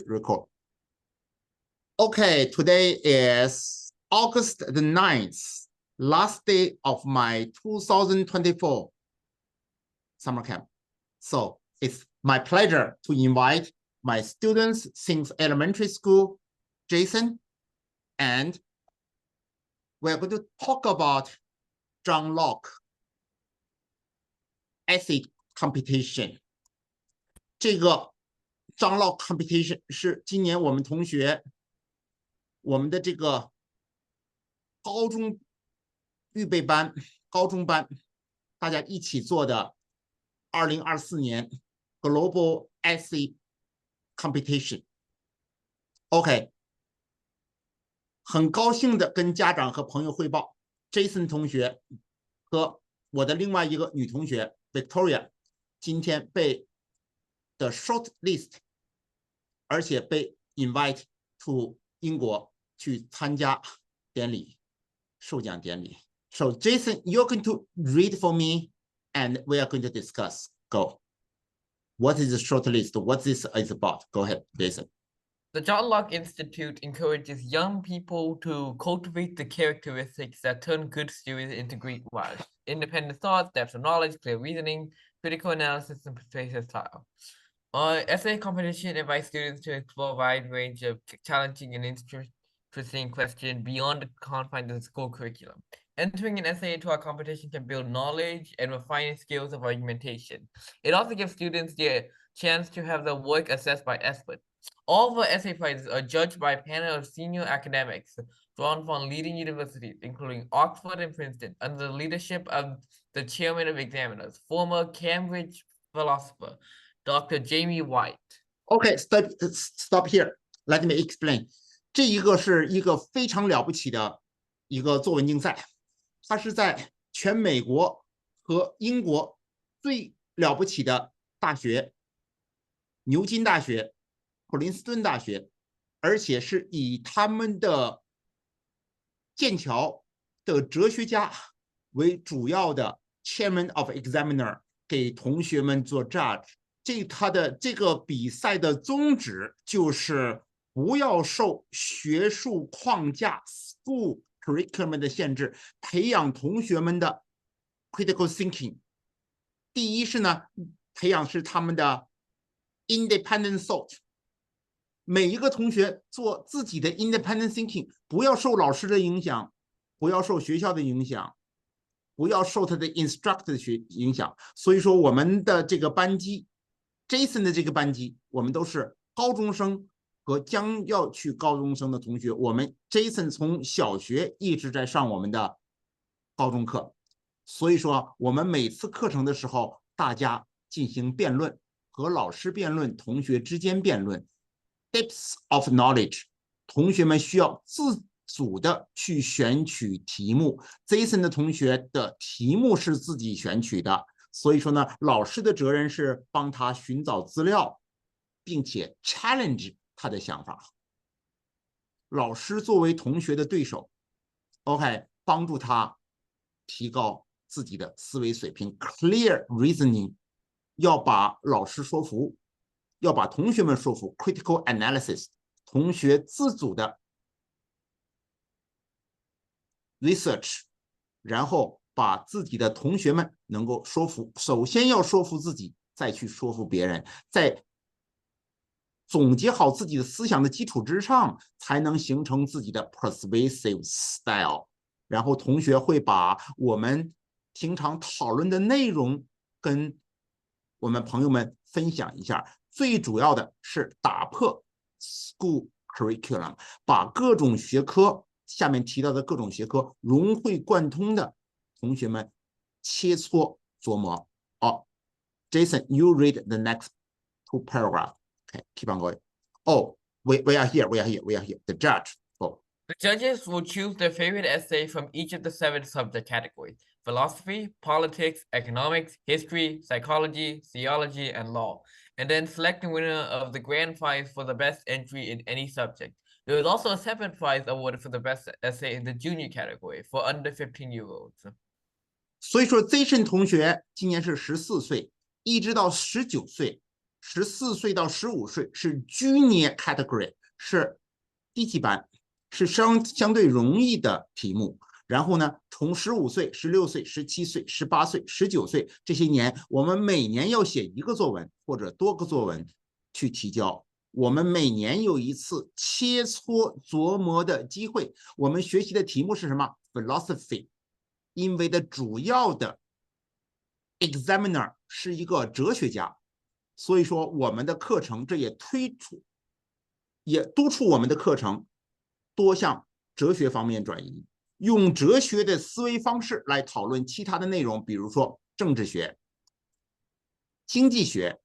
record. Okay, today is August the 9th, last day of my 2024 summer camp. So it's my pleasure to invite my students since elementary school, Jason, and we're going to talk about John Locke essay competition. 这个 John Locke competition 是今年我们同学我们的这个高中预备班、高中班大家一起做的2024年 Global Essay Competition. OK， 很高兴的跟家长和朋友汇报 ，Jason 同学和我的另外一个女同学 Victoria 今天被的 short list， 而且被 invite to 英国去参加典礼，授奖典礼。So Jason, you're going to read for me, and we are going to discuss. Go. What is the short list? What this is about? Go ahead, Jason. The John Locke Institute encourages young people to cultivate the characteristics that turn good students into great writers: independent thought, depth of knowledge, clear reasoning, critical analysis, and persuasive style. Essay competition invites students to explore a wide range of challenging and interesting questions beyond the confines of the school curriculum. Entering an essay into our competition can build knowledge and refine skills of argumentation. It also gives students the chance to have their work assessed by experts. All of our essay prizes are judged by a panel of senior academics drawn from leading universities, including Oxford and Princeton, under the leadership of the chairman of examiners, former Cambridge philosopher, Dr. Jamie White. Okay, stop here. Let me explain. 这一个是一个非常了不起的一个作文竞赛，它是在全美国和英国最了不起的大学，牛津大学、普林斯顿大学，而且是以他们的剑桥的哲学家为主要的 chairman of examiner 给同学们做 judge。他的这个比赛的宗旨就是不要受学术框架 school curriculum 的限制，培养同学们的 critical thinking。第一是呢，培养是他们的 independent thought。每一个同学做自己的 independent thinking， 不要受老师的影响，不要受学校的影响，不要受他的 instructor 的影响。所以说我们的这个班级 Jason 的这个班级，我们都是高中生和将要去高中生的同学。我们 Jason 从小学一直在上我们的高中课，所以说我们每次课程的时候，大家进行辩论，和老师辩论，同学之间辩论。Depth of knowledge， 同学们需要自主的去选取题目。Jason 的同学的题目是自己选取的，所以说呢，老师的责任是帮他寻找资料，并且 challenge 他的想法。老师作为同学的对手 ，OK， 帮助他提高自己的思维水平 ，clear reasoning， 要把老师说服。要把同学们说服 critical analysis， 同学自主的 research， 然后把自己的同学们能够说服，首先要说服自己，再去说服别人，在总结好自己的思想的基础之上，才能形成自己的 persuasive style。然后同学会把我们平常讨论的内容跟我们朋友们分享一下。最主要的是打破 school curriculum， 把各种学科下面提到的各种学科融会贯通的同学们切磋琢磨。Jason, you read the next two paragraphs. Okay, keep on going. We are here. The judge. The judges will choose their favorite essay from each of the 7 subject categories: philosophy, politics, economics, history, psychology, theology, and law, and then select the winner of the grand prize for the best entry in any subject. There is also a separate prize awarded for the best essay in the junior category for under 15-year-olds. 所以说 Jason 同学今年是14岁，一直到19岁14岁到15岁是 Junior Category， 是低级班，是相对容易的题目。然后呢，从15岁、16岁、17岁、18岁、19岁这些年，我们每年要写一个作文或者多个作文去提交。我们每年有一次切磋琢磨的机会。我们学习的题目是什么 ？Philosophy， 因为的主要的 examiner 是一个哲学家，所以说我们的课程这也督促我们的课程多向哲学方面转移，用哲学的思维方式来讨论其他的内容，比如说政治学、经济学、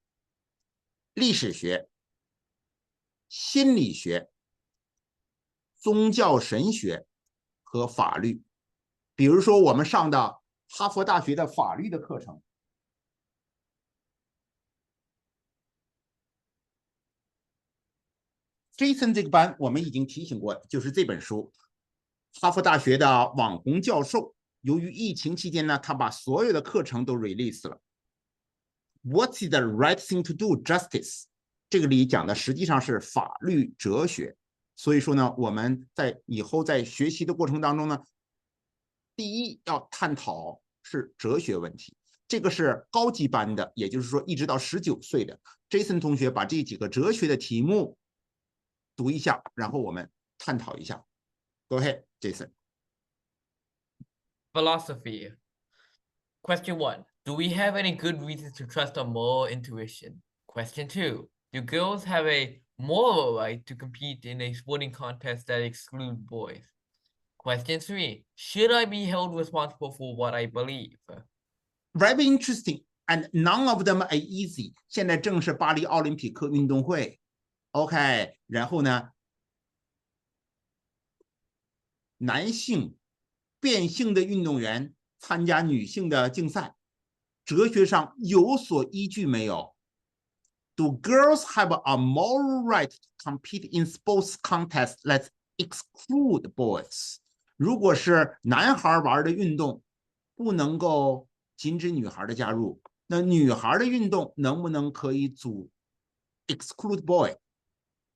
历史学、心理学、宗教神学和法律。比如说我们上的哈佛大学的法律的课程，Jason 这个班我们已经提醒过，就是这本书，哈佛大学的网红教授，由于疫情期间呢，他把所有的课程都 release 了。What's the right thing to do? Justice。这个里讲的实际上是法律哲学。所以说呢，我们在以后在学习的过程当中呢，第一要探讨是哲学问题。这个是高级班的，也就是说一直到19岁的 Jason 同学把这几个哲学的题目读一下，然后我们探讨一下。Go ahead, Jason. Philosophy. Question 1. Do we have any good reasons to trust our moral intuition? Question 2. Do girls have a moral right to compete in a sporting contest that excludes boys? Question 3. Should I be held responsible for what I believe? Very interesting, and none of them are easy. 现在正是巴黎奥林匹克运动会 ，OK， 然后呢，男性变性的运动员参加女性的竞赛，哲学上有所依据没有 ？Do girls have a moral right to compete in sports contests that exclude boys？ 如果是男孩玩的运动，不能够禁止女孩的加入，那女孩的运动能不能可以exclude boy？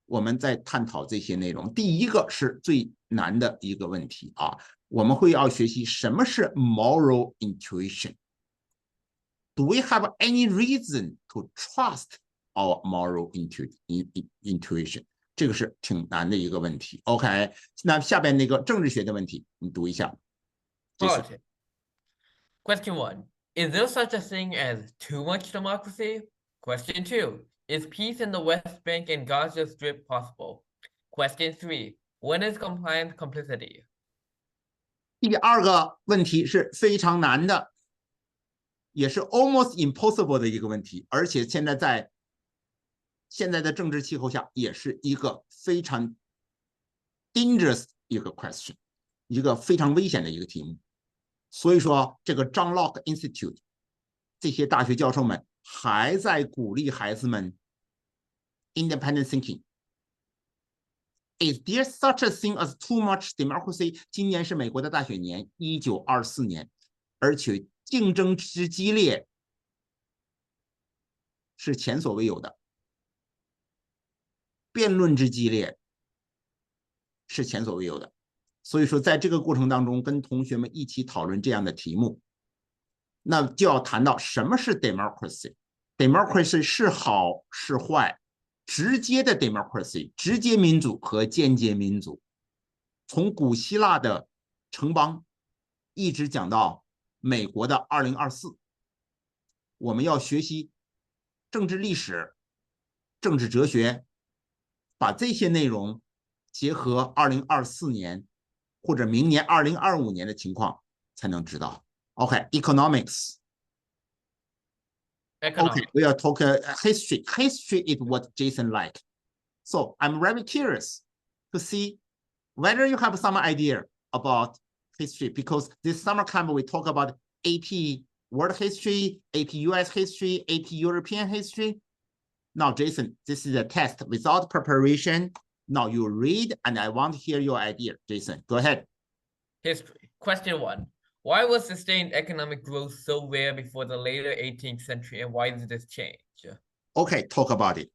我们在探讨这些内容。第一个是最难的一个问题啊，我们会要学习什么是 moral intuition。Do we have any reason to trust our moral intuition？ 这个是挺难的一个问题。OK， 那下边那个政治学的问题，你读一下。Question 1. Is there such a thing as too much democracy? Question 2. Is peace in the West Bank and Gaza Strip possible? Question 3. When is compliance complicity? 第二个问题是非常难的，也是 almost impossible 的一个问题，而且现在的政治气候下，也是一个非常 dangerous 一个 question， 一个非常危险的一个题目。所以说，这个 John Locke Institute 这些大学教授们还在鼓励孩子们 independent thinking。Is there such a thing as too much democracy？ 今年是美国的大选年，1924年，而且竞争之激烈是前所未有的，辩论之激烈是前所未有的。所以说，在这个过程当中，跟同学们一起讨论这样的题目，那就要谈到什么是 democracy。democracy 是好是坏？直接的 democracy， 直接民主和间接民主，从古希腊的城邦一直讲到美国的2024。我们要学习政治历史、政治哲学，把这些内容结合2024年或者明年2025年的情况，才能知道。OK，economics。Okay, we are talking history. History is what Jason likes. So I'm very curious to see whether you have some idea about history, because this summer camp we talk about AP World History, AP US History, AP European History. Now, Jason, this is a test without preparation. Now you read, and I want to hear your idea. Jason, go ahead. History. Question 1. Why was sustained economic growth so rare before the later 18th century, and why did this change? Okay, talk about it.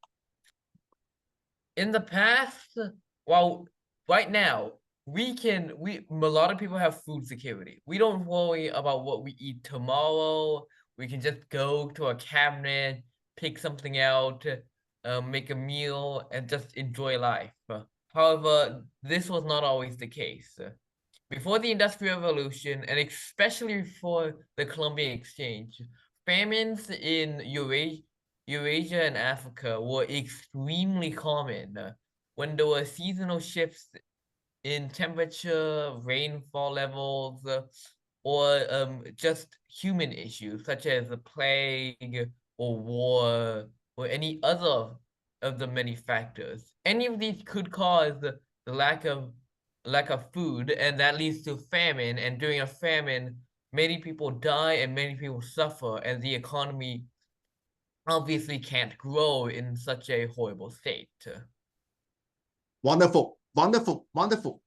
In the past, well, right now, a lot of people have food security. We don't worry about what we eat tomorrow. We can just go to a cabinet, pick something out, make a meal, and just enjoy life. However, this was not always the case. Before the Industrial Revolution, and especially before the Columbian Exchange, famines in Eurasia and Africa were extremely common. When there were seasonal shifts in temperature, rainfall levels, or just human issues such as the plague or war or any other of the many factors. Any of these could cause the lack of food, and that leads to famine. And during a famine, many people die and many people suffer, and the economy obviously can't grow in such a horrible state. Wonderful, wonderful, wonderful.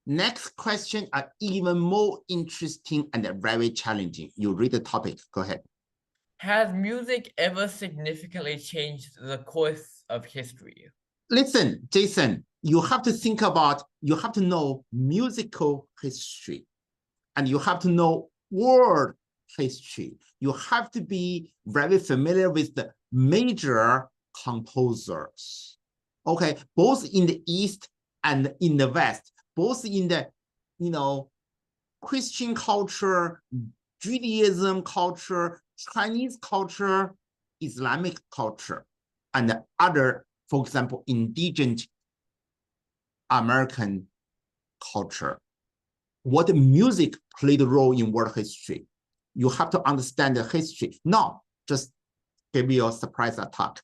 Next question are even more interesting and very challenging. You read the topic. Go ahead. Has music ever significantly changed the course of history? Listen, Jason, you have to know musical history, and you have to know world history. You have to be very familiar with the major composers. Okay, both in the East and in the West, both in the, Christian culture, Judaism culture, Chinese culture, Islamic culture, and other, for example, indigenous American culture. What music played a role in world history? You have to understand the history. Not just give you a surprise attack.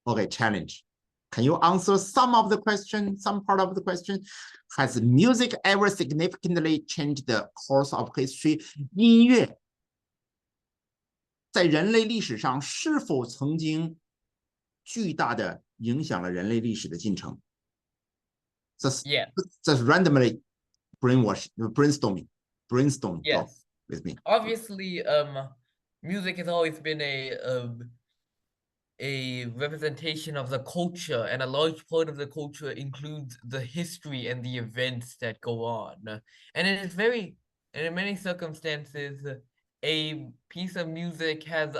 Okay, challenge. Can you answer some of the question, some part of the question? Has music ever significantly changed the course of history? 音乐在人类历史上是否曾经巨大的影响了人类历史的进程？ Just randomly brainstorming yes. with me. Obviously, music has always been a representation of the culture, and a large part of the culture includes the history and the events that go on. And in many circumstances, a piece of music has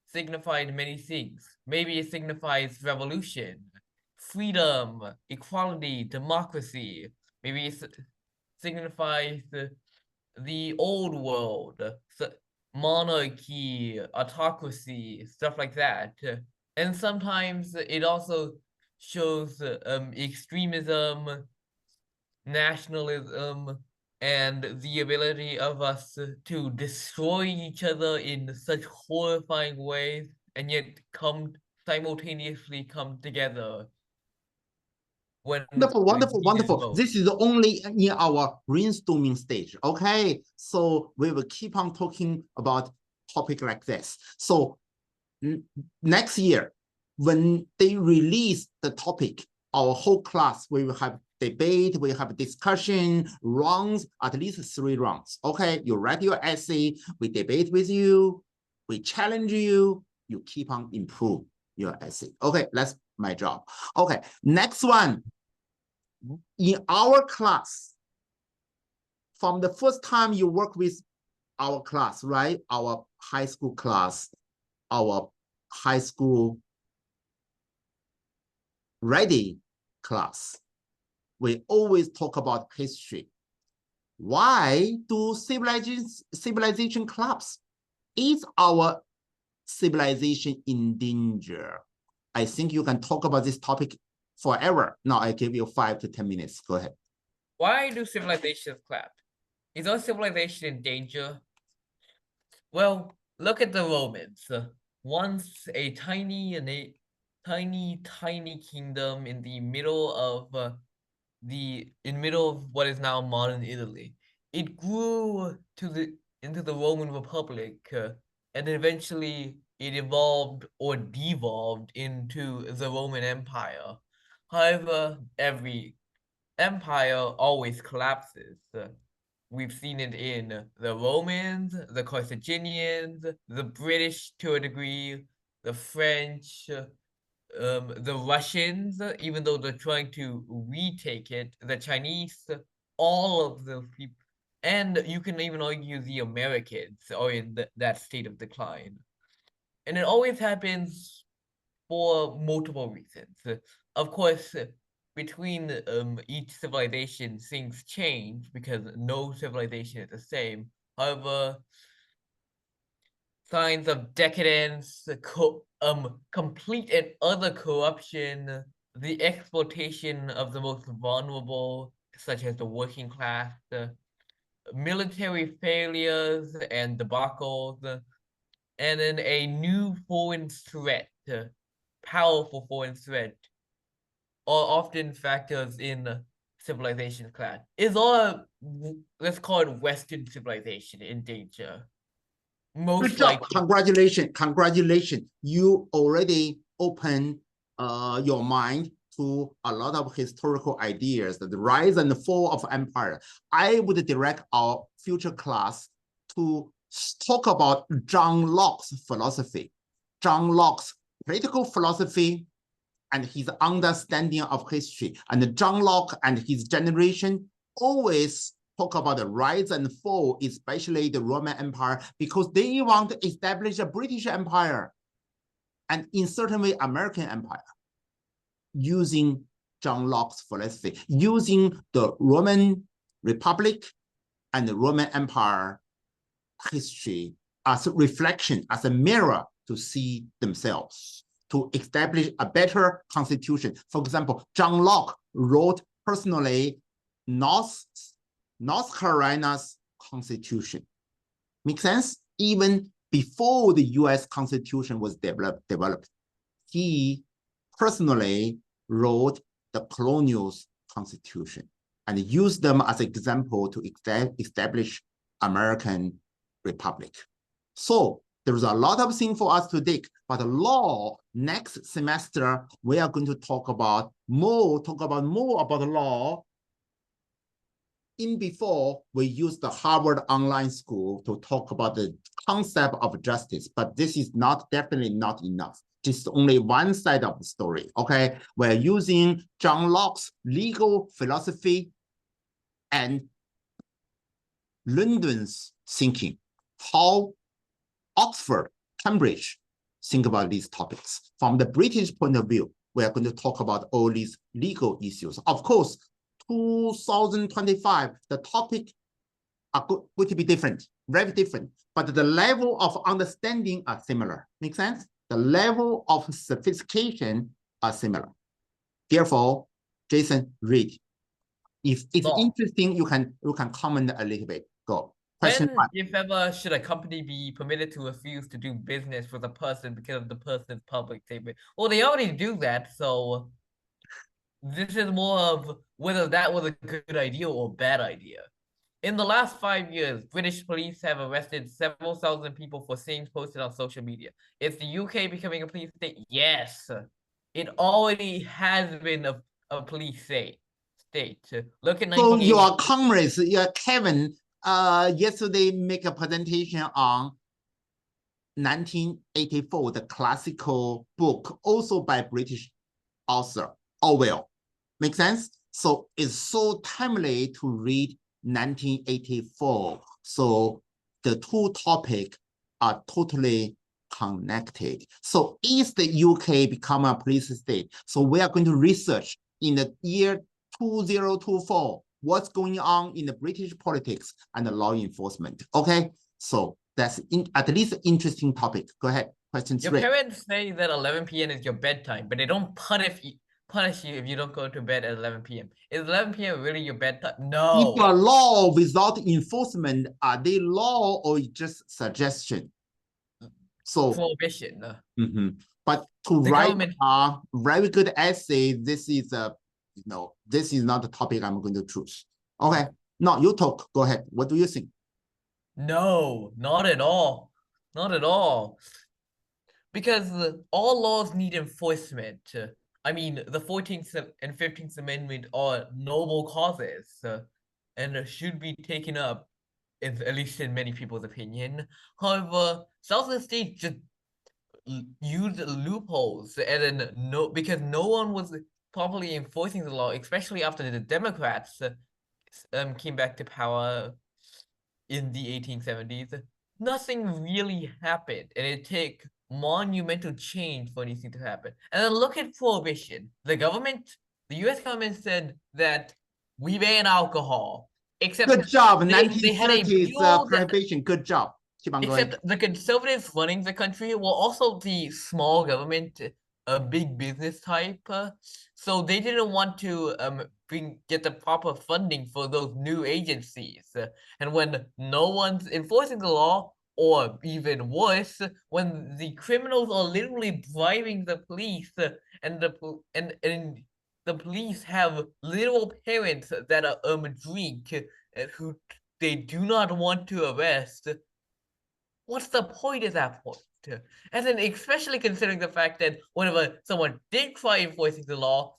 signified many things. Maybe it signifies revolution, freedom, equality, democracy. Maybe it signifies the old world, monarchy, autocracy, stuff like that. And sometimes it also shows extremism, nationalism, and the ability of us to destroy each other in such horrifying ways, and yet simultaneously come together. Wonderful. This is only in our brainstorming stage. Okay, so we will keep on talking about topic like this. So next year, when they release the topic, our whole class, we will have debate, we have discussion, rounds, at least 3 rounds. Okay, you write your essay, we debate with you, we challenge you, you keep on improve your essay. Okay, that's my job. Okay, next one. In our class, from the first time you work with our class, right? Our high school class, our high school ready class, we always talk about history. Why do civilization collapse? Is our civilization in danger? I think you can talk about this topic forever. Now I give you 5 to 10 minutes. Go ahead. Why do civilizations collapse? Is our civilization in danger? Well, look at the Romans. Once a tiny kingdom in the middle of what is now modern Italy. It grew into the Roman Republic, and eventually it evolved or devolved into the Roman Empire. However, every empire always collapses. We've seen it in the Romans, the Carthaginians, the British to a degree, the French, the Russians, even though they're trying to retake it, the Chinese, all of those people, and you can even argue the Americans are in that state of decline. And it always happens for multiple reasons. Of course, between each civilization, things change because no civilization is the same. However, signs of decadence, complete and utter corruption, the exploitation of the most vulnerable, such as the working class, military failures and debacles, and then a new foreign threat, powerful foreign threat, are often factors in civilization class. Is all, let's call it Western civilization, in danger? Most Good job. likely. Congratulations. You already open your mind to a lot of historical ideas, the rise and the fall of empire. I would direct our future class to talk about John Locke's philosophy, John Locke's political philosophy, and his understanding of history. And John Locke and his generation always talk about the rise and fall, especially the Roman Empire, because they want to establish a British Empire and in certain way American Empire, using John Locke's philosophy, using the Roman Republic and the Roman Empire history as a reflection, as a mirror to see themselves, to establish a better constitution. For example, John Locke wrote personally North Carolina's constitution. Make sense? Even before the US Constitution was developed, he personally wrote the colonial's constitution and used them as an example to establish American Republic. So there's a lot of things for us to dig, but law, next semester, we are going to talk about more about law. In before, we used the Harvard Online School to talk about the concept of justice, but this is definitely not enough. Just only one side of the story, okay? We're using John Locke's legal philosophy and London's thinking, how Oxford, Cambridge think about these topics. From the British point of view, we are going to talk about all these legal issues. Of course, 2025, the topic are going to be different, very different, but the level of understanding are similar. Make sense? The level of sophistication are similar. Therefore, Jason, read. If it's interesting, you can comment a little bit. Go. Question When, one. if ever, should a company be permitted to refuse to do business with a person because of the person's public statement? Well, they already do that, so this is more of whether that was a good idea or a bad idea. In the last 5 years, British police have arrested several thousand people for things posted on social media. Is the UK becoming a police state? Yes. It already has been a police state. Look at So 1980. your comrades, your Kevin, yesterday make a presentation on 1984, the classical book, also by British author Orwell. Make sense? So it's so timely to read 1984. So the two topics are totally connected. So is the UK become a police state? So we are going to research in the year 2024 what's going on in the British politics and the law enforcement. Okay, so that's at least an interesting topic. Go ahead. Question 3. Your parents say that 11 p.m. is your bedtime, but they don't punish you if you don't go to bed at 11 p.m. Is 11 p.m. really your bedtime? No. If a law without enforcement, are they law or just suggestion? So Prohibition. But to write a very good essay, this is this is not the topic I'm going to choose. Okay, now you talk. Go ahead. What do you think? No, not at all. Not at all. Because all laws need enforcement. I mean, the 14th and 15th Amendment are noble causes and should be taken up, at least in many people's opinion. However, Southern states just used loopholes, and then because no one was properly enforcing the law, especially after the Democrats came back to power in the 1870s. Nothing really happened, and it took monumental change for these things to happen. And then look at prohibition. The U.S. government said that we ban alcohol. Except Good job, they had a 1930s bill prohibition. Good job. Keep on going. Except the conservatives running the country were also the small government, big business type. So they didn't want to get the proper funding for those new agencies. And when no one's enforcing the law, or even worse, when the criminals are literally bribing the police, and the police have literal parents that are drink, who they do not want to arrest. What's the point at that point? And then especially considering the fact that whenever someone did try enforcing the law,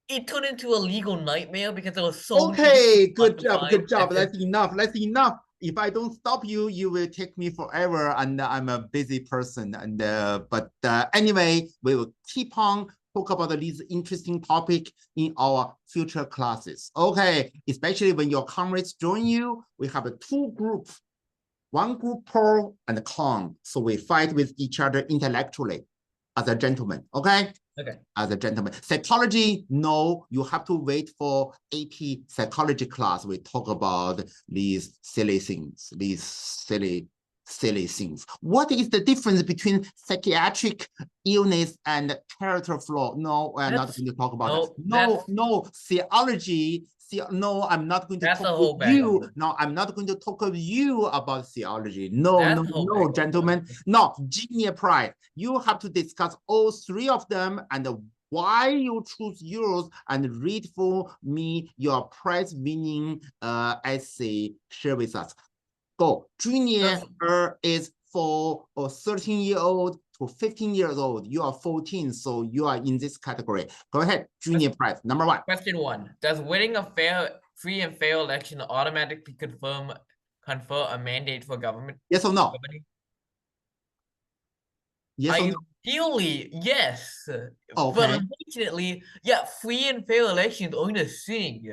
it turned into a legal nightmare because there was so Okay, good job, good job. That's enough. That's enough. If I don't stop you, you will take me forever, and I'm a busy person. And but anyway, we will keep on talk about these interesting topic in our future classes. Okay, especially when your comrades join you, we have two groups. One group pro and con. So we fight with each other intellectually as a gentleman. Okay? Okay. As a gentleman. Psychology, no, you have to wait for AP psychology class. We talk about these silly things, these silly things. What is the difference between psychiatric illness and character flaw? No, we're not going to talk about that. No, theology. No, I'm not going to talk with you. No, I'm not going to talk with you about theology. No, gentlemen. No, genius prize. You have to discuss all three of them and why you choose yours, and read for me your prize-winning essay. Share with us. Go. Junior is for a 13-year-old to 15 years old. You are 14, so you are in this category. Go ahead. Junior prize. Number one. Question 1. Does winning a free and fair election automatically confer a mandate for government? Yes or no? Yes or no? Ideally, yes. Okay. But unfortunately, yeah, free and fair elections aren't a thing.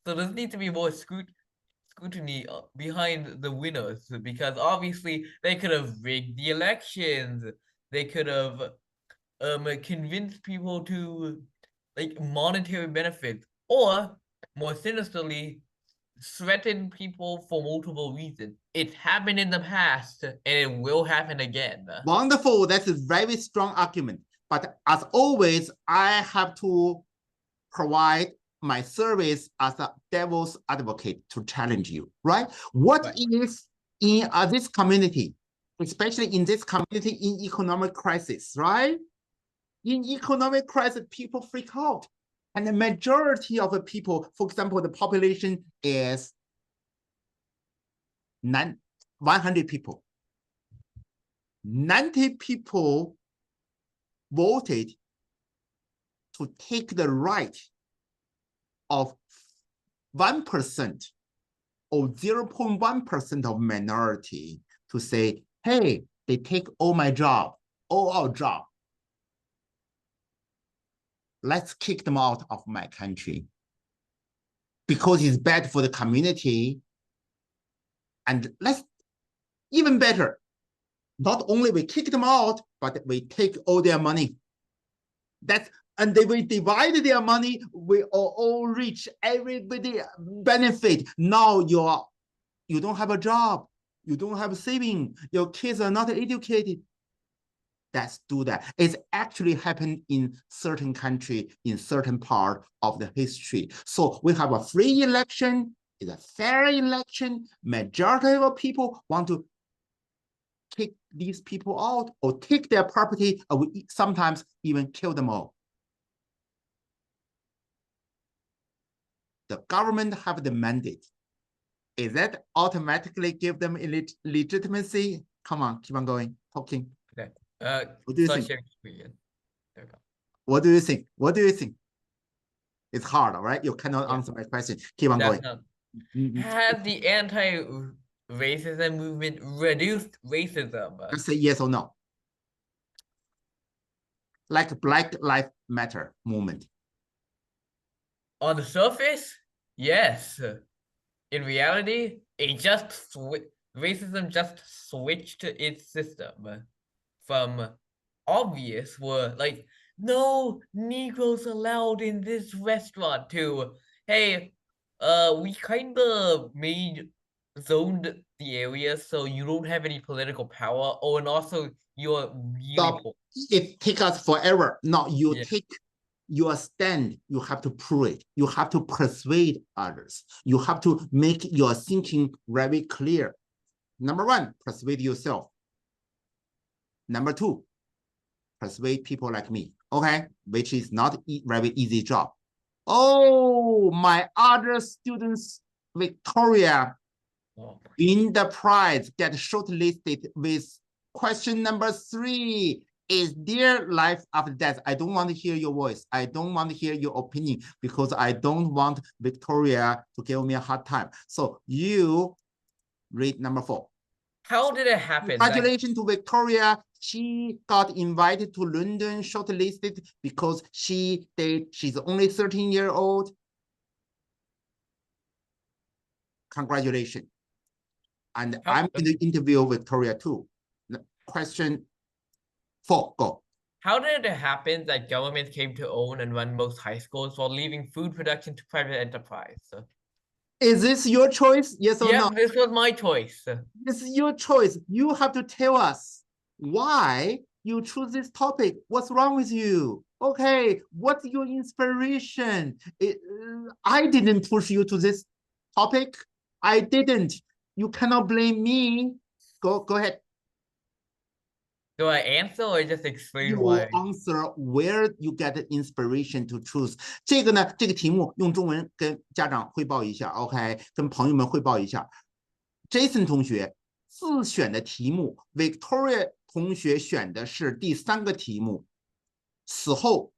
So there needs to be more scrutiny behind the winners, because obviously they could have rigged the elections. They could have convinced people to like monetary benefits, or more sinisterly, threaten people for multiple reasons. It's happened in the past, and it will happen again. Wonderful. That's a very strong argument. But as always, I have to provide my service as a devil's advocate to challenge you, right? What if in this community, especially in this community in economic crisis, right? In economic crisis, people freak out. And the majority of the people, for example, the population is 100 people. 90 people voted to take the right of 1% or 0.1% of minority to say, hey, they take all my job, all our job. Let's kick them out of my country because it's bad for the community. And let's, even better, not only we kick them out, but we take all their money. And they will divide their money. We are all rich. Everybody benefit. Now you don't have a job. You don't have saving. Your kids are not educated. Let's do that. It's actually happened in certain country, in certain part of the history. So we have a free election. It's a fair election. Majority of people want to kick these people out or take their property, or sometimes even kill them all. The government have the mandate. Is that automatically give them legitimacy? Come on, keep on going, talking. Okay. What do you think? What do you think? What do you think? It's hard, all right? You cannot answer my question. Keep on going. Has the anti-racism movement reduced racism? Let's say yes or no. like Black Lives Matter movement? On the surface, yes. In reality, racism just switched its system from obvious were like no Negroes allowed in this restaurant to hey, we kind of zoned the area so you don't have any political power. Oh, and also you're really Stop. It takes us forever. Now you take your stand, you have to prove it. You have to persuade others. You have to make your thinking very clear. Number one, persuade yourself. Number two, persuade people like me, okay? Which is not a very easy job. Oh, my other students, Victoria, in the prize, get shortlisted with question number 3. Is there life after death? I don't want to hear your voice. I don't want to hear your opinion because I don't want Victoria to give me a hard time. So you read number 4. How did it happen? Congratulations to Victoria. She got invited to London, shortlisted because she's only 13 years old. Congratulations. And I'm going to interview Victoria too. Question 4, go. How did it happen that government came to own and run most high schools while leaving food production to private enterprise? Is this your choice? Yes or no? Yeah, this was my choice. This is your choice. You have to tell us why you choose this topic. What's wrong with you? Okay, what's your inspiration? I didn't push you to this topic. I didn't. You cannot blame me. Go ahead. Do I answer or just explain You why? answer where you get the inspiration to choose. 这个呢，这个题目用中文跟家长汇报一下 ，OK， 跟朋友们汇报一下。Jason 同学自选的题目 ，Victoria 同学选的是第3个题目，死后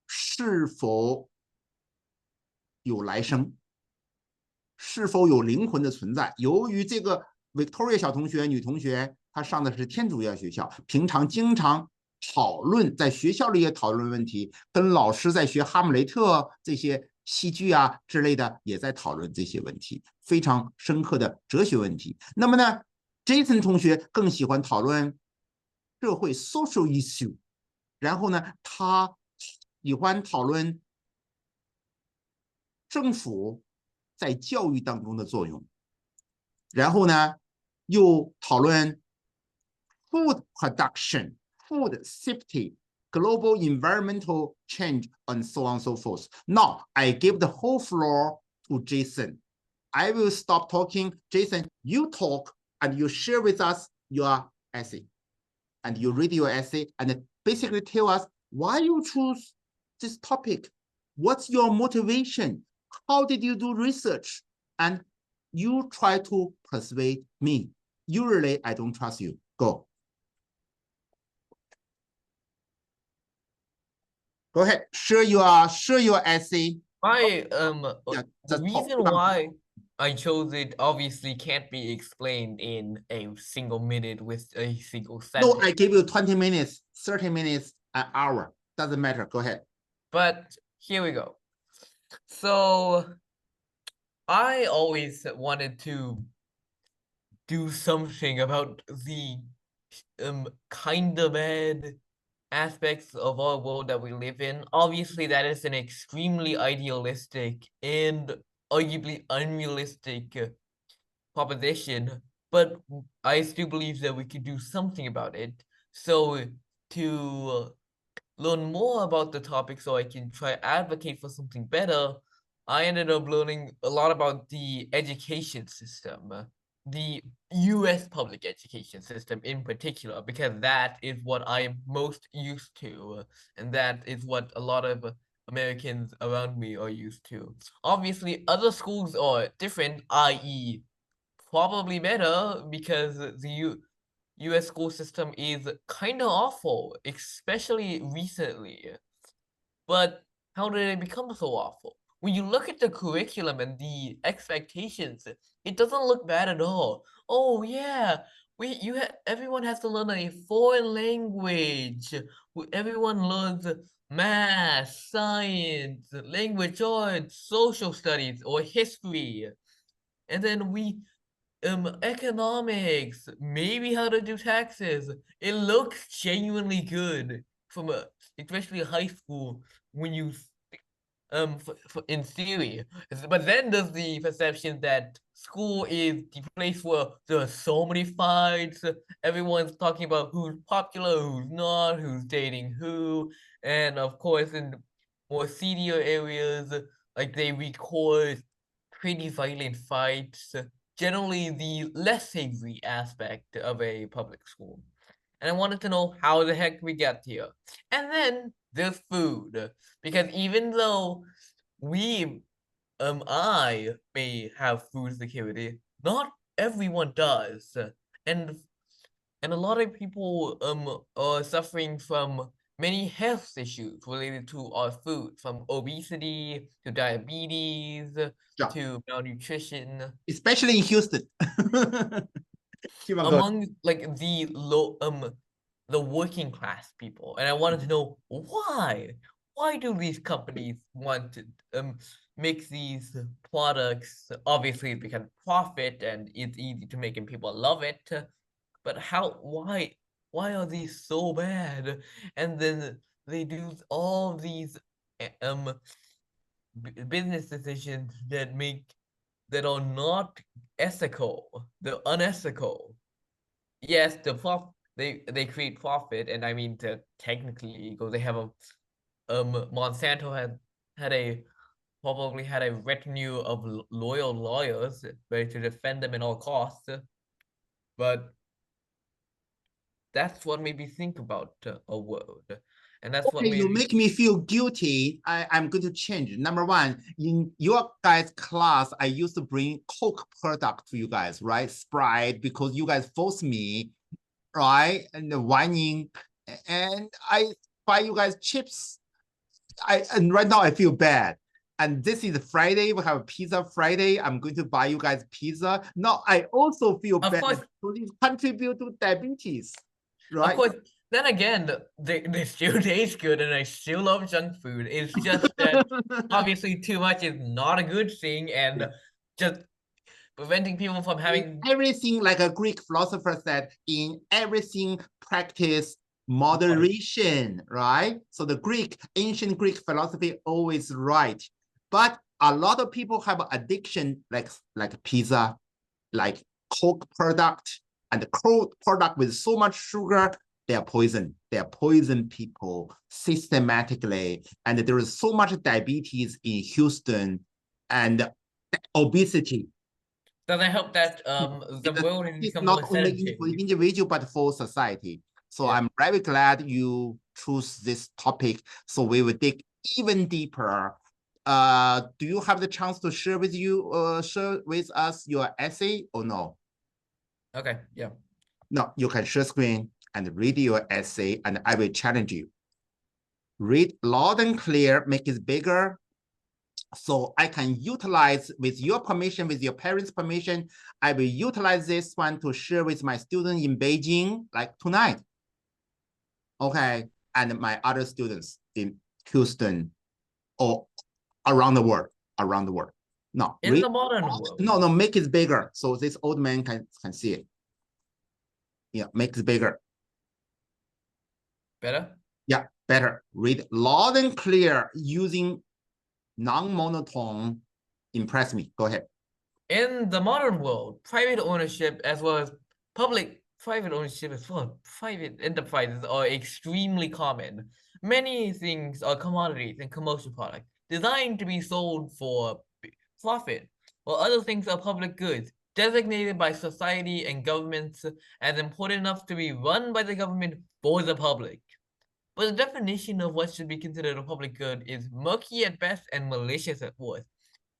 是否有来生？是否有灵魂的存在？由于这个 Victoria 小同学女同学。他上的是天主教学校，平常经常讨论，在学校里也讨论问题，跟老师在学哈姆雷特这些戏剧啊之类的，也在讨论这些问题，非常深刻的哲学问题。那么呢 ，Jason 同学更喜欢讨论社会 social issue， 然后呢，他喜欢讨论政府在教育当中的作用，然后呢，又讨论food production, food safety, global environmental change, and so on and so forth. Now, I give the whole floor to Jason. I will stop talking. Jason, you talk and you share with us your essay. And you read your essay and basically tell us why you choose this topic. What's your motivation? How did you do research? And you try to persuade me. Usually, I don't trust you. Go. Go ahead. Share your essay. The reason why I chose it obviously can't be explained in a single minute with a single sentence. No, I give you 20 minutes, 30 minutes, an hour. Doesn't matter. Go ahead. But here we go. So I always wanted to do something about the kind of bad aspects of our world that we live in. Obviously, that is an extremely idealistic and arguably unrealistic proposition, but I still believe that we could do something about it. So to learn more about the topic so I can try advocate for something better, I ended up learning a lot about the education system, the US public education system in particular, because that is what I'm most used to, and that is what a lot of Americans around me are used to. Obviously, other schools are different, i.e., probably better, because the US school system is kind of awful, especially recently. But how did it become so awful? When you look at the curriculum and the expectations, it doesn't look bad at all. Oh yeah, everyone has to learn a foreign language. Everyone learns math, science, language arts, social studies, or history. And then economics, maybe how to do taxes. It looks genuinely good from especially high school when you in theory. But then there's the perception that school is the place where there are so many fights, everyone's talking about who's popular, who's not, who's dating who, and of course in more seedier areas, like they record pretty violent fights, generally the less savory aspect of a public school. And I wanted to know how the heck we got here. And then there's food, because even though I may have food security, not everyone does, and a lot of people are suffering from many health issues related to our food, from obesity to diabetes Yeah. to malnutrition, especially in Houston. among like the working class people. And I wanted to know why do these companies want to make these products? Obviously because profit and it's easy to make and people love it, but why are these so bad? And then they do all these business decisions that are not ethical, they're unethical. Yes, they create profit, and I mean to technically because they have a Monsanto probably had a retinue of loyal lawyers ready to defend them at all costs, but that's what made me think about a world, and that's what Okay, made you me make me feel guilty. I'm going to change. Number one, in your guys' class, I used to bring Coke product to you guys, right? Sprite, because you guys forced me, right? And the whining, and I buy you guys chips. And right now I feel bad. And this is Friday. We have a pizza Friday. I'm going to buy you guys pizza. Now I also feel Of bad. course. So this contribute to diabetes, right? Of course, then again, they still taste good, and I still love junk food. It's just that obviously too much is not a good thing, and just preventing people from having everything, like a Greek philosopher said, in everything practice moderation, right? So the ancient Greek philosophy always right. But a lot of people have addiction like pizza, like Coke product, and the Coke product with so much sugar, they are poison. They are poison people systematically. And there is so much diabetes in Houston and obesity. Does I hope that the world is become not more only sedentary? for the individual, but for society. So Yeah. I'm very glad you choose this topic. So we will dig even deeper. Do you have the chance to share with us your essay or no? Okay, yeah. No, you can share screen and read your essay, and I will challenge you. Read loud and clear, make it bigger, so I can utilize, with your permission, with your parents' permission, I will utilize this one to share with my students in Beijing, like tonight. Okay, and my other students in Houston or around the world. No, In the modern world. No, make it bigger so this old man can see it. Yeah, make it bigger. Better? Yeah, better. Read loud and clear using non-monotone. Impress me. Go ahead. In the modern world, private ownership as well as private ownership as well as private enterprises are extremely common. Many things are commodities and commercial products designed to be sold for profit, while other things are public goods designated by society and governments as important enough to be run by the government for the public. But the definition of what should be considered a public good is murky at best and malicious at worst.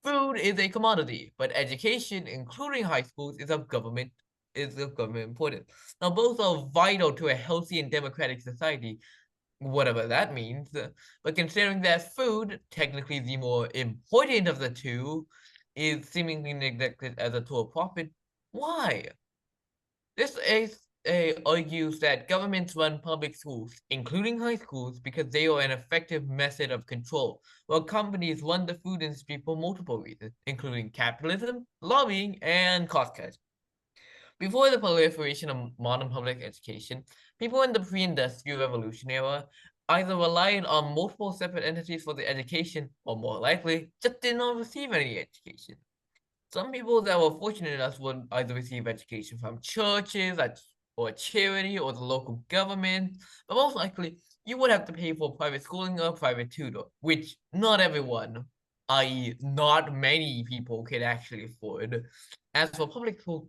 Food is a commodity, but education, including high schools, is of government importance. Now, both are vital to a healthy and democratic society, whatever that means. But considering that food, technically the more important of the two, is seemingly neglected as a tool of profit, why? This argues that governments run public schools, including high schools, because they are an effective method of control, while companies run the food industry for multiple reasons, including capitalism, lobbying, and cost cutting. Before the proliferation of modern public education, people in the pre-industrial revolution era either relied on multiple separate entities for their education, or more likely, just did not receive any education. Some people that were fortunate enough would either receive education from churches or charity or the local government, but most likely you would have to pay for private schooling or private tutor, which not everyone, i.e. not many people, can actually afford. As for public schools,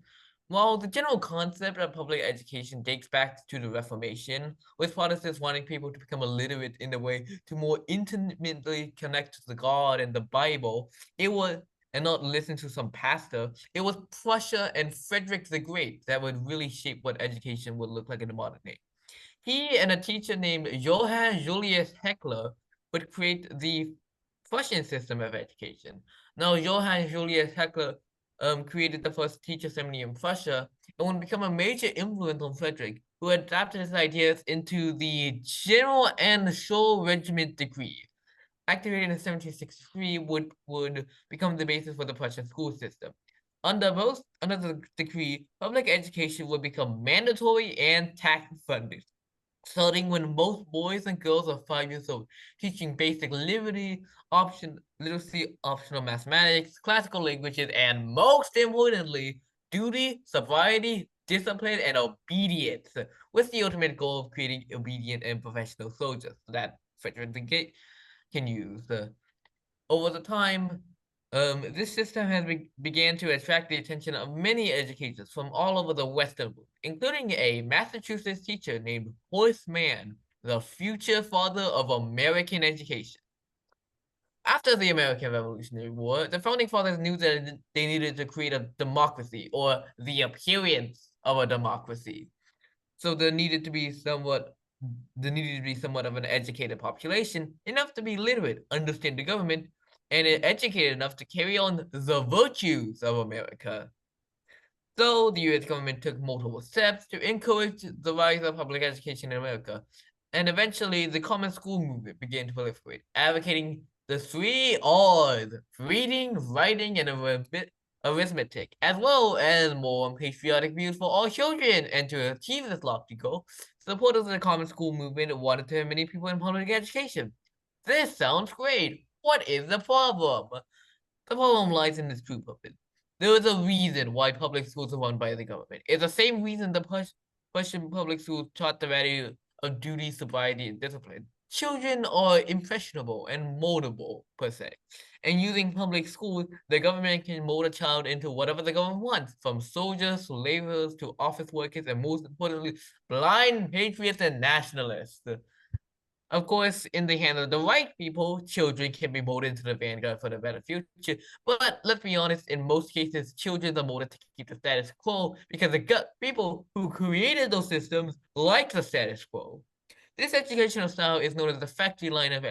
while the general concept of public education dates back to the Reformation, with Protestants wanting people to become illiterate in a way to more intimately connect to the God and the Bible, it was and not listen to some pastor, it was Prussia and Frederick the Great that would really shape what education would look like in the modern day. He and a teacher named Johann Julius Heckler would create the Prussian system of education. Now, Johann Julius Heckler created the first teacher seminary in Prussia and would become a major influence on Frederick, who adapted his ideas into the General and Show Regiment Decree. Activated in 1763, would become the basis for the Prussian school system. Under the decree, public education would become mandatory and tax-funded, starting when most boys and girls are 5 years old, teaching basic literacy, optional mathematics, classical languages, and most importantly, duty, sobriety, discipline, and obedience, with the ultimate goal of creating obedient and professional soldiers that Frederick the Great can use. Over the time, this system has began to attract the attention of many educators from all over the Western world, including a Massachusetts teacher named Horace Mann, the future father of American education. After the American Revolutionary War, the founding fathers knew that they needed to create a democracy, or the appearance of a democracy. So there needed to be somewhat of an educated population, enough to be literate, understand the government, and educated enough to carry on the virtues of America. So the US government took multiple steps to encourage the rise of public education in America, and eventually the common school movement began to proliferate, advocating the 3 R's: reading, writing, and arithmetic, as well as more patriotic views for all children. And to achieve this lofty goal, supporters of the common school movement wanted to have many people in public education. This sounds great. What is the problem? The problem lies in this group of it. There is a reason why public schools are run by the government. It's the same reason the Prussian public schools taught the value of duty, sobriety, and discipline. Children are impressionable and moldable, per se. And using public schools, the government can mold a child into whatever the government wants, from soldiers to laborers to office workers, and most importantly, blind patriots and nationalists. Of course, in the hands of the right people, children can be molded into the vanguard for the better future. But let's be honest, in most cases, children are molded to keep the status quo because the people who created those systems like the status quo. This educational style is known as the factory line of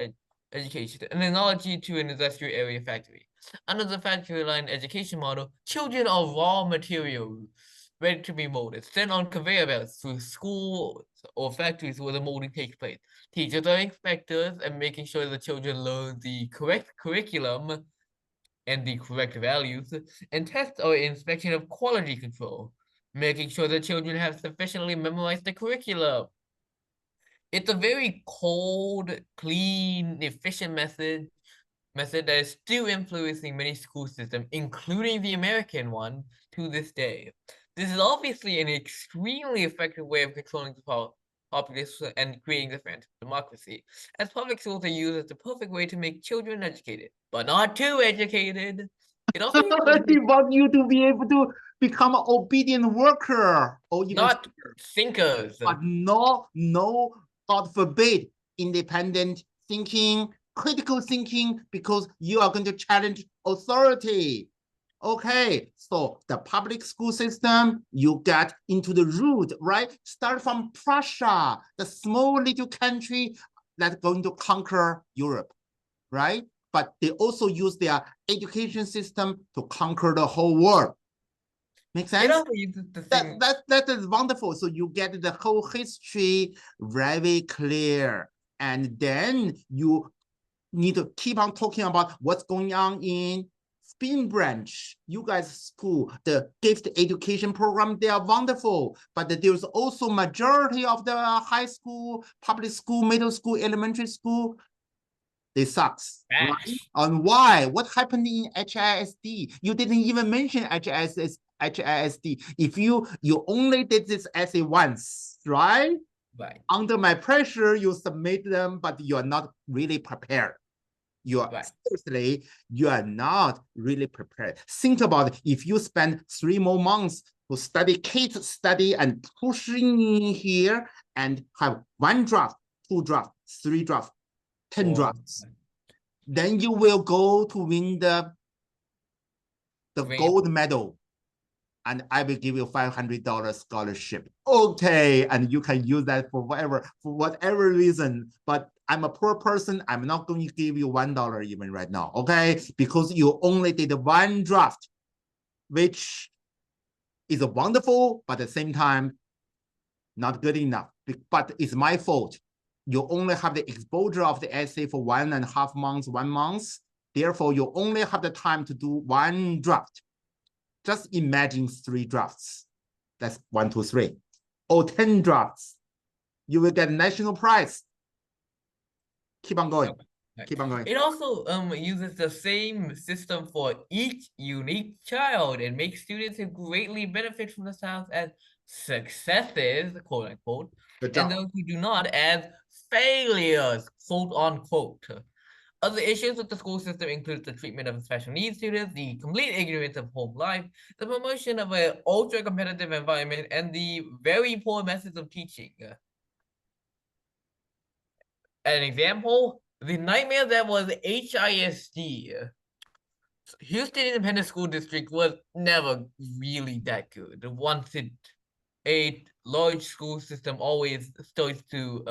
education, an analogy to an industrial area factory. Under the factory line education model, children are raw material ready to be molded, sent on conveyor belts through schools or factories where the molding takes place. Teachers are inspectors and making sure the children learn the correct curriculum and the correct values, and tests are inspection of quality control, making sure the children have sufficiently memorized the curriculum. It's a very cold, clean, efficient method that is still influencing many school systems, including the American one, to this day. This is obviously an extremely effective way of controlling the populace and creating the phantom democracy, as public schools are used as the perfect way to make children educated, but not too educated. It also They want you to be able to become an obedient worker, or even not thinkers. but no, God forbid, independent thinking, critical thinking, because you are going to challenge authority. Okay, so the public school system, you get into the root, right? Start from Prussia, the small little country that's going to conquer Europe, right? But they also use their education system to conquer the whole world. Make sense? It also uses the same. That is wonderful. So you get the whole history very clear. And then you need to keep on talking about what's going on in Spin Branch. You guys' school, the gift education program, they are wonderful. But there's also majority of the high school, public school, middle school, elementary school, they sucks. Right? And why? What happened in HISD? You didn't even mention HISD. If you only did this essay once, right? Right. Under my pressure, you submit them, but you're not really prepared. Seriously, you are not really prepared. Think about it. If you spend 3 more months to study case study and pushing in here and have 1 draft, 2 drafts, 3 drafts, 10 drafts, then you will go to win the gold medal. And I will give you $500 scholarship. Okay, and you can use that for whatever reason. But I'm a poor person. I'm not going to give you $1 even right now. Okay, because you only did 1 draft, which is wonderful, but at the same time, not good enough. But it's my fault. You only have the exposure of the essay for 1.5 months, 1 month. Therefore, you only have the time to do 1 draft. Just imagine 3 drafts. That's 1, 2, 3. Or 10 drafts. You will get a national prize. Keep on going. Keep on going. It also uses the same system for each unique child and makes students who greatly benefit from the science as successes, quote unquote, and those who do not as failures, quote unquote. Other issues with the school system include the treatment of special needs students, the complete ignorance of home life, the promotion of an ultra-competitive environment, and the very poor methods of teaching. An example, the nightmare that was HISD. Houston Independent School District was never really that good. Once a large school system always starts to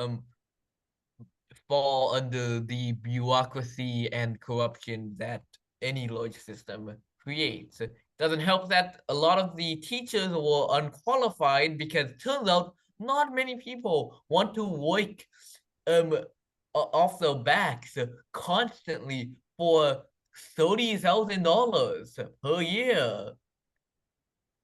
fall under the bureaucracy and corruption that any large system creates. It doesn't help that a lot of the teachers were unqualified because it turns out not many people want to work off their backs constantly for $30,000 per year.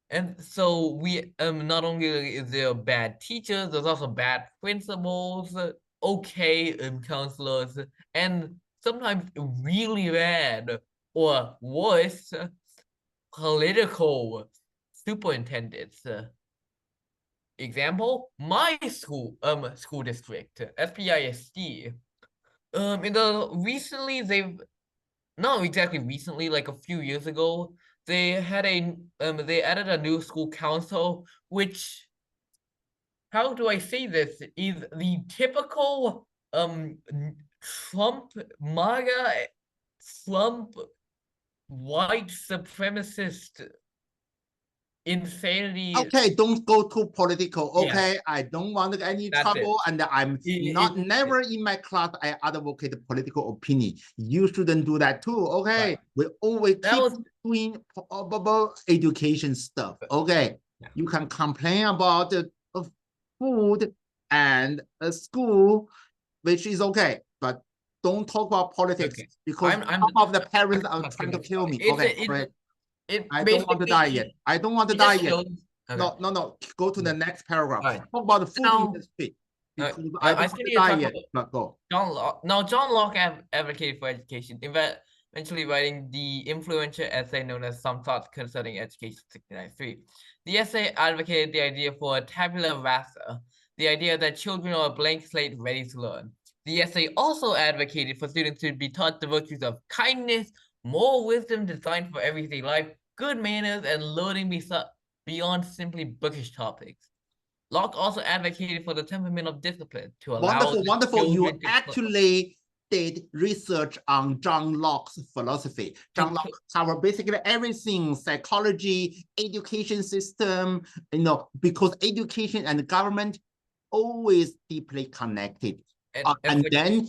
And so we not only is there bad teachers, there's also bad principals, okay counselors, and sometimes really bad or worse political superintendents. Example, my school district, SPISD. In the recently not exactly recently, like a few years ago, they had they added a new school council, which, how do I say this, is the typical Trump MAGA Trump white supremacist insanity. Okay, don't go too political. Okay, yeah. I don't want any trouble, and I'm never in my class I advocate political opinion. You shouldn't do that too. Okay, right. We always keep doing education stuff. Okay, yeah. You can complain about food and school, which is okay, but don't talk about politics because some of the parents are trying to kill me. I don't want to die yet. I don't want to die yet. Okay. No. Go to the next paragraph. Right. Talk about the food industry. Because I don't want to die yet. But go. John Locke advocated for education, eventually writing the influential essay known as Some Thoughts Concerning Education 1693. The essay advocated the idea for a tabula rasa, the idea that children are a blank slate ready to learn. The essay also advocated for students to be taught the virtues of kindness, moral wisdom designed for everyday life, good manners, and learning beyond simply bookish topics. Locke also advocated for the temperament of discipline to allow wonderful. You actually did research on John Locke's philosophy. John Locke covered basically everything: psychology, education system. Because education and government always deeply connected. And then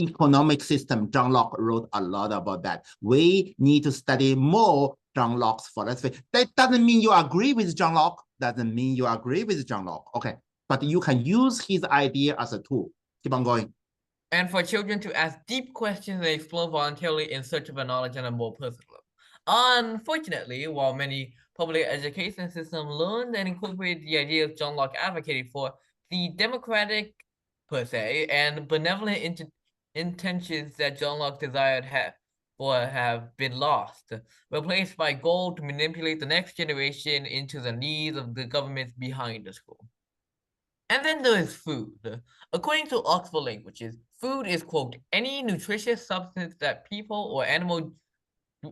economic system, John Locke wrote a lot about that. We need to study more John Locke's philosophy. That doesn't mean you agree with John Locke. Doesn't mean you agree with John Locke. Okay, but you can use his idea as a tool. Keep on going. And for children to ask deep questions and explore voluntarily in search of a knowledge on a more personal level. Unfortunately, while many public education systems learned and incorporated the ideas John Locke advocated for, the democratic, per se, and benevolent intentions that John Locke desired have been lost, replaced by goal to manipulate the next generation into the needs of the governments behind the school. And then there is food. According to Oxford Languages, food is, quote, any nutritious substance that people or animals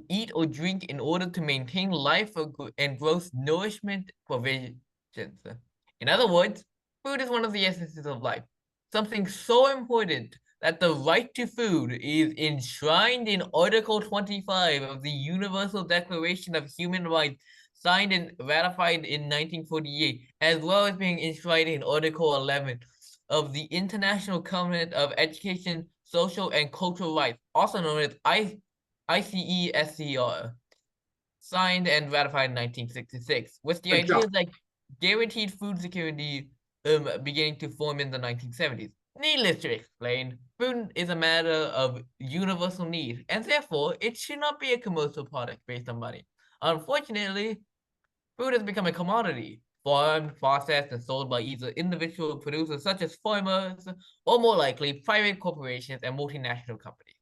eat or drink in order to maintain life and growth, nourishment, provisions. In other words, food is one of the essences of life, something so important that the right to food is enshrined in Article 25 of the Universal Declaration of Human Rights, signed and ratified in 1948, as well as being enshrined in Article 11 of the International Covenant of Education, Social, and Cultural Rights, also known as ICESCR, signed and ratified in 1966, with the idea that guaranteed food security beginning to form in the 1970s. Needless to explain, food is a matter of universal need, and therefore it should not be a commercial product based on money. Unfortunately, food has become a commodity, farmed, processed, and sold by either individual producers such as farmers, or more likely, private corporations and multinational companies.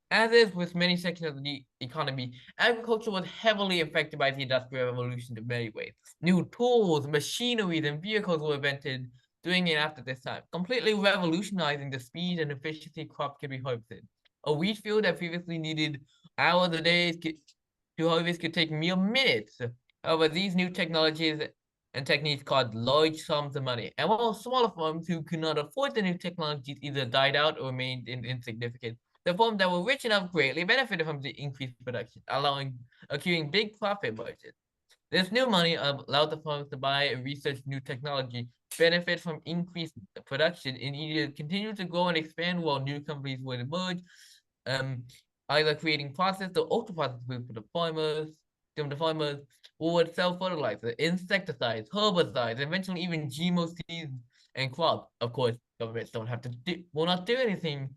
As is with many sections of the economy, agriculture was heavily affected by the Industrial Revolution in many ways. New tools, machineries, and vehicles were invented during and after this time, completely revolutionizing the speed and efficiency crops could be harvested. A wheat field that previously needed hours or days to harvest could take mere minutes. However, these new technologies and techniques cost large sums of money, and while smaller farms who could not afford the new technologies either died out or remained insignificant, the farms that were rich enough greatly benefited from the increased production, accruing big profit margins. This new money allowed the farms to buy and research new technology, benefit from increased production, and either continue to grow and expand while new companies would emerge, either creating processed or ultra-processed food for the farmers, who would sell fertilizer, insecticides, herbicides, eventually even GMO seeds and crops. Of course, governments will not do anything,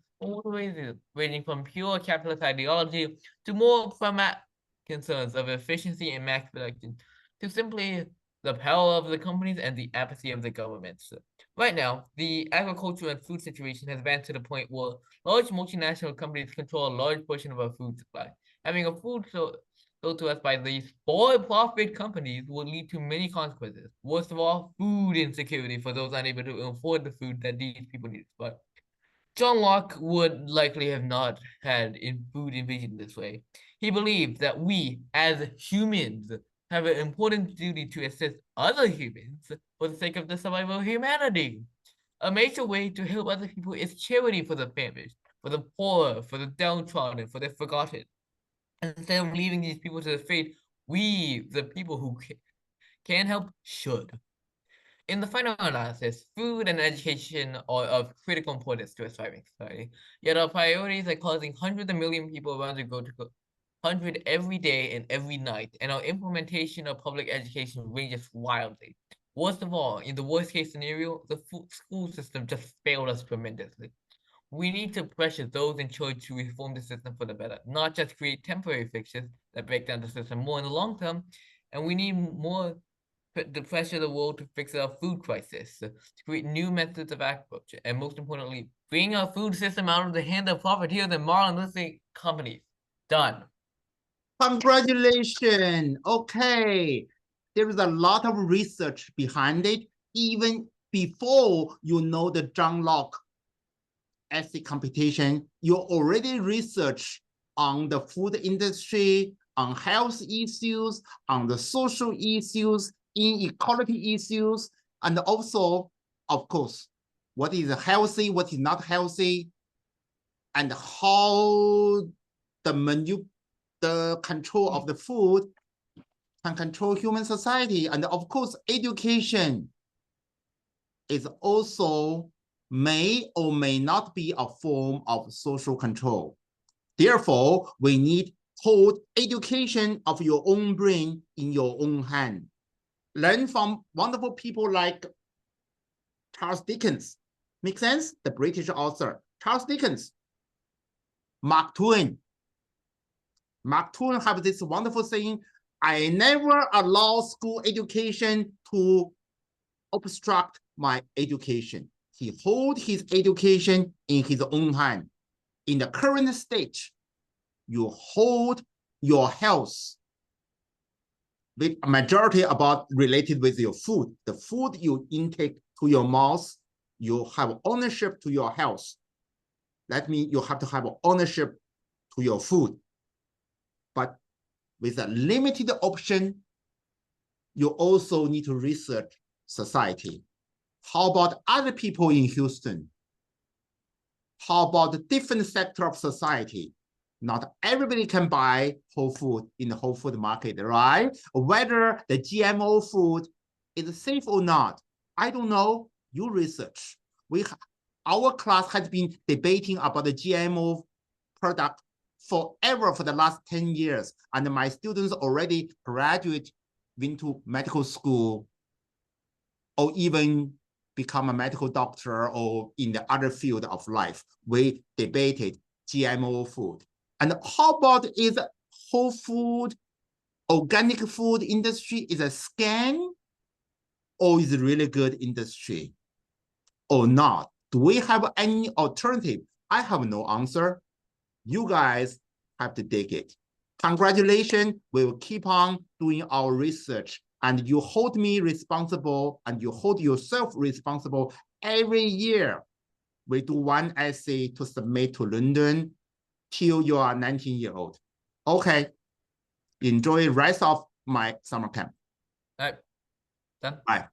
ranging from pure capitalist ideology to more pragmatic concerns of efficiency and mass production, to simply the power of the companies and the apathy of the governments. Right now, the agriculture and food situation has advanced to the point where large multinational companies control a large portion of our food supply. Having a food sold to us by these for-profit companies will lead to many consequences. Worst of all, food insecurity for those unable to afford the food that these people need. But John Locke would likely have not had food envisioned this way. He believed that we, as humans, have an important duty to assist other humans for the sake of the survival of humanity. A major way to help other people is charity for the famished, for the poor, for the downtrodden, for the forgotten. Instead of leaving these people to the fate, we, the people who can help, should. In the final analysis, food and education are of critical importance to a thriving society. Yet our priorities are causing hundreds of million people around the globe to go 100 every day and every night, and our implementation of public education ranges wildly. Worst of all, in the worst case scenario, the school system just failed us tremendously. We need to pressure those in charge to reform the system for the better, not just create temporary fixes that break down the system more in the long term. And we need more to pressure the world to fix our food crisis, to create new methods of agriculture, and most importantly, bring our food system out of the hand of profiteers and monolithic companies. Done. Congratulations. Okay. There is a lot of research behind it, even before you know the John Locke essay competition. You already research on the food industry, on health issues, on the social issues, inequality issues, and also, of course, what is healthy, what is not healthy, and how the control of the food can control human society. And of course, education is also may or may not be a form of social control. Therefore, we need Hold education of your own brain in your own hand. Learn from wonderful people like Charles Dickens. Make sense? The British author, Charles Dickens. Mark Twain. Mark Twain have this wonderful saying, I never allow school education to obstruct my education. He holds his education in his own hand. In the current stage, you hold your health with a majority about related with your food. The food you intake to your mouth, you have ownership to your health. That means you have to have ownership to your food. But with a limited option, you also need to research society. How about other people in Houston? How about the different sector of society? Not everybody can buy whole food in the whole food market, right? Whether the GMO food is safe or not, I don't know. You research. Our class has been debating about the GMO product forever for the last 10 years. And my students already graduate into medical school or even become a medical doctor or in the other field of life. We debated GMO food. And how about is whole food, organic food industry is a scam or is it really good industry or not? Do we have any alternative? I have no answer. You guys have to dig it. Congratulations, we will keep on doing our research and you hold me responsible and you hold yourself responsible every year. We do one essay to submit to London till you are 19-year-old. Okay, enjoy the rest of my summer camp. All right, done. Bye.